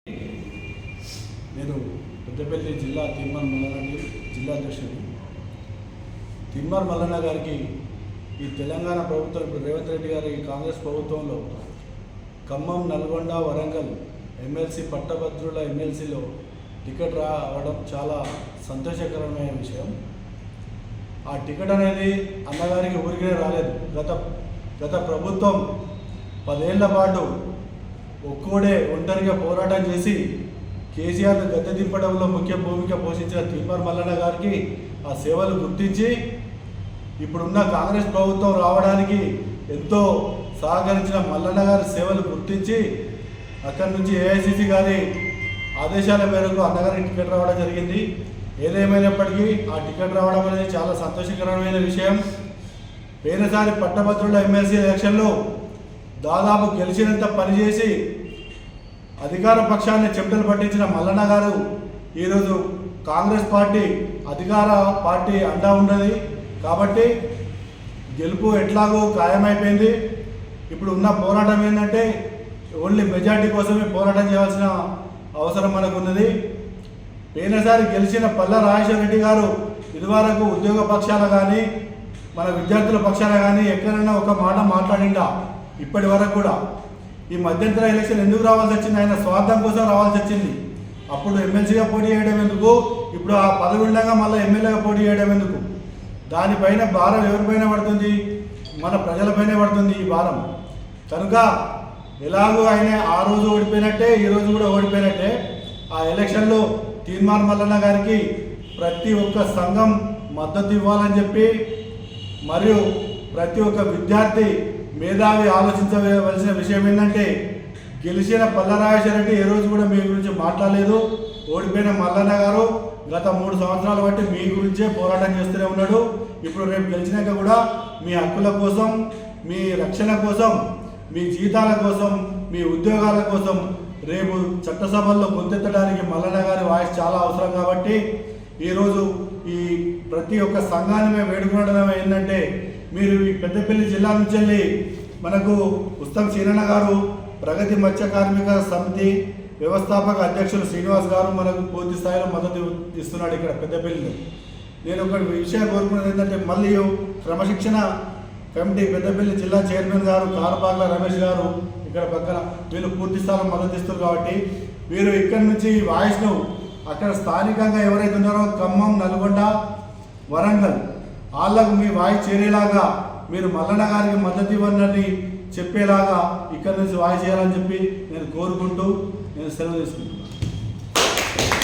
నేను పెద్దపల్లి జిల్లా తిమ్మర్ మల్లన్న జిల్లా అధ్యక్షుడు. తిమ్మర్ మల్లన్న గారికి ఈ తెలంగాణ ప్రభుత్వం ఇప్పుడు రేవంత్ రెడ్డి గారి కాంగ్రెస్ ప్రభుత్వంలో ఖమ్మం, నల్గొండ, వరంగల్ ఎమ్మెల్సీ పట్టభద్రుల ఎమ్మెల్సీలో టికెట్ రావడం చాలా సంతోషకరమైన విషయం. ఆ టికెట్ అనేది అన్నగారికి ఊరికే రాలేదు. గత ప్రభుత్వం 10 ఏళ్ల పాటు ఒంటరిగా పోరాటం చేసి కేసీఆర్ను గద్దె దింపడంలో ముఖ్య భూమిక పోషించిన తిమ్మర్ మల్లన్న గారికి ఆ సేవలు గుర్తించి ఇప్పుడున్న కాంగ్రెస్ ప్రభుత్వం రావడానికి ఎంతో సహకరించిన మల్లన్న గారి సేవలు గుర్తించి అక్కడి నుంచి ఏఐసిసి గారి ఆదేశాల మేరకు అన్నగారికి టికెట్ రావడం జరిగింది. ఏదేమైనప్పటికీ ఆ టికెట్ రావడం అనేది చాలా సంతోషకరమైన విషయం. పోయినసారి పట్టభద్రుల ఎమ్మెల్సీ ఎలక్షన్లో దాదాపు గెలిచినంత పనిచేసి అధికార పక్షాన్ని చెమటలు పట్టించిన మల్లన్న గారు ఈరోజు కాంగ్రెస్ పార్టీ అధికార పార్టీ అండా ఉన్నది కాబట్టి గెలుపు ఎట్లాగో ఖాయమైపోయింది. ఇప్పుడు ఉన్న పోరాటం ఏంటంటే ఓన్లీ మెజార్టీ కోసమే పోరాటం చేయాల్సిన అవసరం మనకు ఉన్నది. పోయినసారి గెలిచిన పల్లా రాజశేఖర రెడ్డి గారు ఇదివరకు ఉద్యోగ పక్షాల కానీ మన విద్యార్థుల పక్షాన కానీ ఎక్కడైనా ఒక మాట మాట్లాడిందా? ఇప్పటి వరకు కూడా ఈ మధ్యంతర ఎలక్షన్ ఎందుకు రావాల్సి వచ్చింది? ఆయన స్వార్థం కోసం రావాల్సి వచ్చింది. అప్పుడు ఎమ్మెల్సీగా పోటీ చేయడం ఎందుకు? ఇప్పుడు ఆ పదవి ఉండగా మళ్ళీ ఎమ్మెల్యేగా పోటీ చేయడం ఎందుకు? దానిపైన భారం ఎవరిపైన పడుతుంది? మన ప్రజలపైనే పడుతుంది ఈ భారం. కనుక ఎలాగో ఆయన ఆ రోజు ఓడిపోయినట్టే ఈరోజు కూడా ఓడిపోయినట్టే ఆ ఎలక్షన్లో తిమ్మర్ మల్లన్న గారికి ప్రతి ఒక్క సంఘం మద్దతు ఇవ్వాలని చెప్పి మరియు ప్రతి ఒక్క విద్యార్థి మేధావి ఆలోచించవలసిన విషయం ఏంటంటే గెలిచిన పల్లా రాజశేఖర రెడ్డి ఏ రోజు కూడా మీ గురించి మాట్లాడలేదు. ఓడిపోయిన మల్లన్న గారు గత 3 సంవత్సరాలు బట్టి మీ గురించే పోరాటం చేస్తూనే ఉన్నాడు. ఇప్పుడు రేపు గెలిచినాక కూడా మీ హక్కుల కోసం, మీ రక్షణ కోసం, మీ జీతాల కోసం, మీ ఉద్యోగాల కోసం రేపు చట్టసభల్లో గొంతెత్తడానికి మల్లన్న గారి వాయిస్ చాలా అవసరం. కాబట్టి ఈరోజు ఈ ప్రతి ఒక్క సంఘాన్ని మేము వేడుకోవడం ఏంటంటే మీరు ఈ పెద్దపల్లి జిల్లా నుంచి వెళ్ళి మనకు ఉత్తమ్ సీనన్న గారు ప్రగతి మత్స్య కార్మిక సమితి వ్యవస్థాపక అధ్యక్షులు శ్రీనివాస్ గారు మనకు పూర్తి స్థాయిలో మద్దతు ఇస్తున్నాడు ఇక్కడ పెద్దపల్లిలో. నేను ఒక విషయం కోరుకున్నది ఏంటంటే మళ్ళీ క్రమశిక్షణ కమిటీ పెద్దపల్లి జిల్లా చైర్మన్ గారు కారపాకల రమేష్ గారు ఇక్కడ పక్కన వీళ్ళు పూర్తి స్థాయిలో మద్దతు ఇస్తారు. కాబట్టి వీరు ఇక్కడి నుంచి వాయిస్ను అక్కడ స్థానికంగా ఎవరైతే ఉన్నారో ఖమ్మం, నల్గొండ, వరంగల్ వాళ్ళకు మీ వాయిస్ చేరేలాగా మీరు మల్లన్న గారికి మద్దతు ఇవ్వనని చెప్పేలాగా ఇక్కడ నుంచి వాయిస్ చేయాలని చెప్పి నేను కోరుకుంటూ నేను సెలవు తీసుకుంటాను.